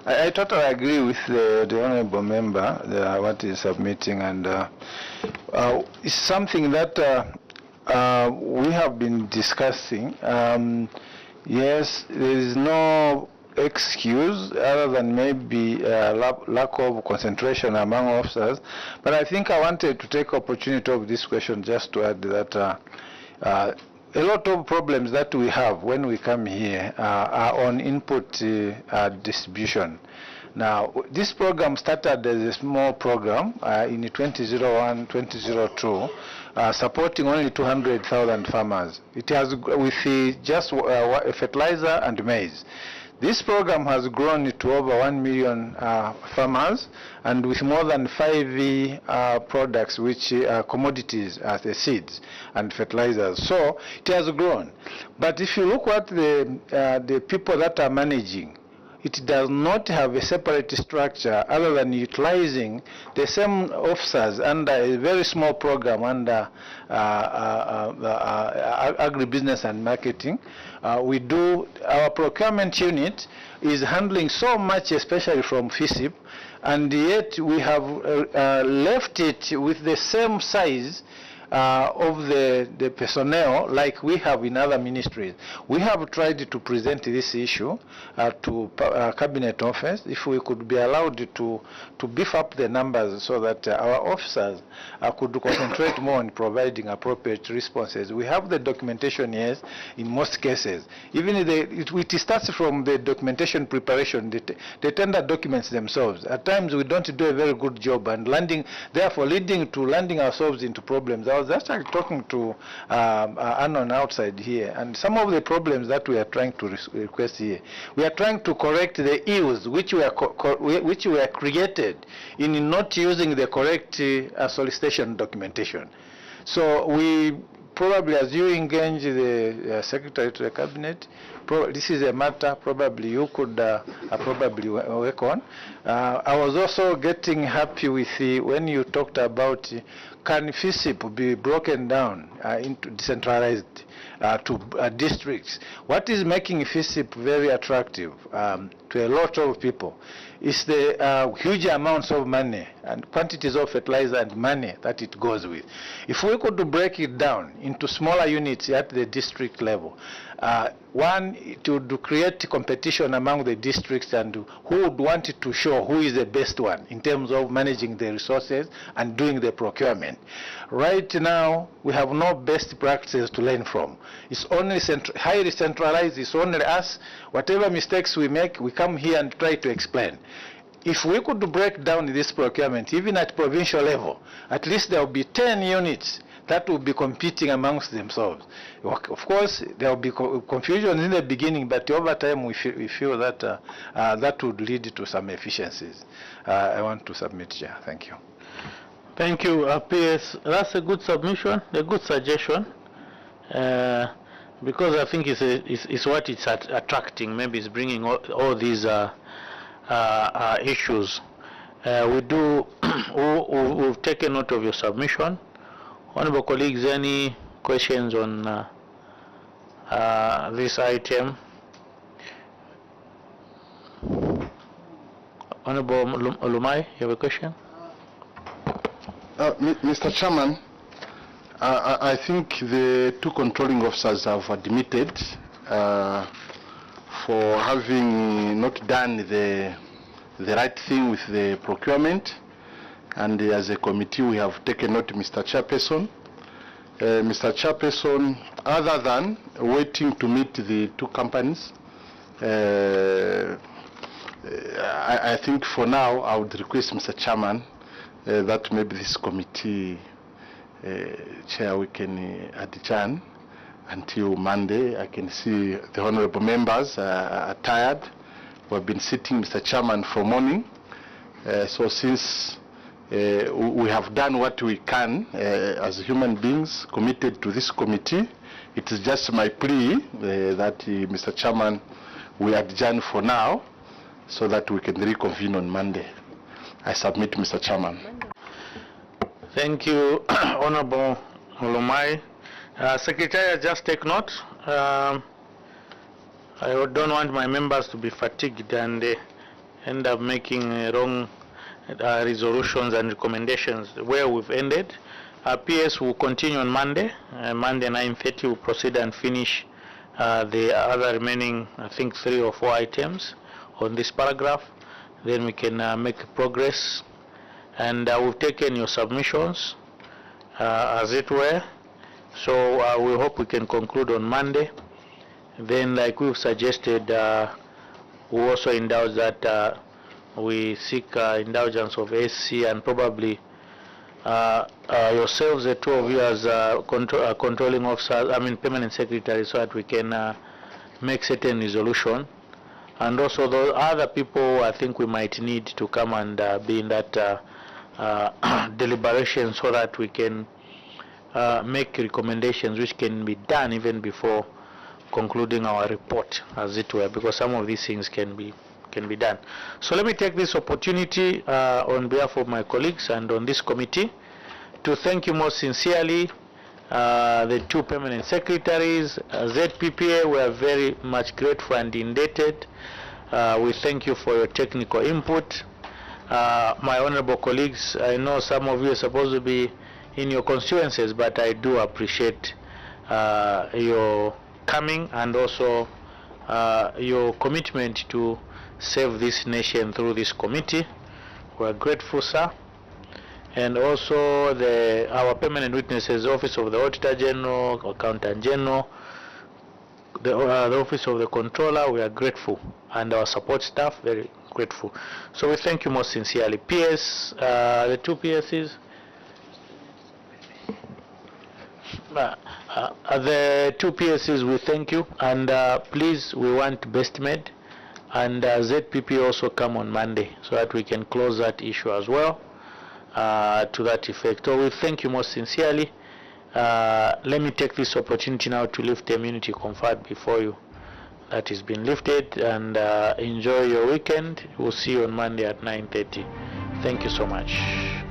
I totally agree with the honorable member, what he's submitting, and it's something that we have been discussing. Yes, there is no excuse other than maybe lack of concentration among officers, but I think I wanted to take opportunity of this question just to add that a lot of problems that we have when we come here are on input distribution. Now, this program started as a small program in 2001, 2002, supporting only 200,000 farmers. It has, with just fertilizer and maize. This program has grown to over 1 million farmers, and with more than 5 products, which are commodities as the seeds and fertilizers. So it has grown. But if you look at the people that are managing, it does not have a separate structure other than utilizing the same officers under a very small program under agribusiness and marketing. Our procurement unit is handling so much, especially from FISIP, and yet we have left it with the same size of the personnel like we have in other ministries. We have tried to present this issue to Cabinet Office, if we could be allowed to beef up the numbers so that our officers could concentrate more on providing appropriate responses. We have the documentation, yes, in most cases. Even it starts from the documentation preparation, the tender documents themselves. At times we don't do a very good job, and therefore leading to landing ourselves into problems. I was actually talking to Anon outside here, and some of the problems that we are trying to request here, we are trying to correct the ills which were created in not using the correct solicitation documentation. So we probably, as you engage the Secretary to the Cabinet, this is a matter probably you could probably work on. I was also getting happy with when you talked about can FISIP be broken down into decentralized to districts. What is making FISIP very attractive to a lot of people is the huge amounts of money and quantities of fertilizer and money that it goes with. If we could break it down into smaller units at the district level, one, it would create competition among the districts, and who would want to show who is the best one in terms of managing the resources and doing the procurement. Right now, we have no best practices to learn from. It's only highly centralized. It's only us. Whatever mistakes we make, we come here and try to explain. If we could break down this procurement, even at provincial level, at least there will be 10 units that will be competing amongst themselves. Of course, there will be confusion in the beginning, but over time we feel that that would lead to some efficiencies. I want to submit, Chair. Thank you. Thank you, PS. That's a good submission, a good suggestion, because I think it's what it's attracting. Maybe it's bringing all these issues. We've taken note of your submission. Honorable colleagues, any questions on this item? Honorable Olumai, you have a question? Mr. Chairman, I think the two controlling officers have admitted for having not done the right thing with the procurement. And as a committee, we have taken note, Mr. Chairperson. Mr. Chairperson, other than waiting to meet the two companies, I think for now I would request, Mr. Chairman, that maybe this committee chair we can adjourn until Monday. I can see the honorable members are tired. We have been sitting, Mr. Chairman, for morning. So since we have done what we can as human beings committed to this committee, it is just my plea that Mr. Chairman, we adjourn for now so that we can reconvene on Monday. I submit, Mr. Chairman. Thank you, Honorable Olumai. Secretary, just take note. I don't want my members to be fatigued, and end up making wrong resolutions and recommendations where we've ended. PS will continue on Monday. Monday 9:30 we'll proceed and finish the other remaining, I think, 3 or 4 items on this paragraph. Then we can make progress. And we've taken your submissions, as it were. So we hope we can conclude on Monday. Then, like we've suggested, we also indulge that we seek indulgence of SC and probably yourselves, the two of you as controlling officers, permanent secretaries, so that we can make certain resolution. And also those other people I think we might need to come and be in that deliberation, so that we can make recommendations which can be done even before concluding our report, as it were, because some of these things can be done. So let me take this opportunity on behalf of my colleagues and on this committee to thank you most sincerely, the 2 permanent secretaries, ZPPA. We are very much grateful and indebted. We thank you for your technical input. My honorable colleagues, I know some of you are supposed to be in your constituencies, but I do appreciate your coming and also your commitment to serve this nation through this committee. We are grateful, sir. And also our permanent witnesses, Office of the Auditor General, Accountant General, the Office of the Controller, we are grateful, and our support staff, very grateful. So we thank you most sincerely. PS, the 2 PSs, the 2 PSs, we thank you, and please, we want best made, and ZPP also come on Monday so that we can close that issue as well, to that effect. So we thank you most sincerely. Let me take this opportunity now to lift the immunity conferred before you. That has been lifted, and enjoy your weekend. We'll see you on Monday at 9:30. Thank you so much.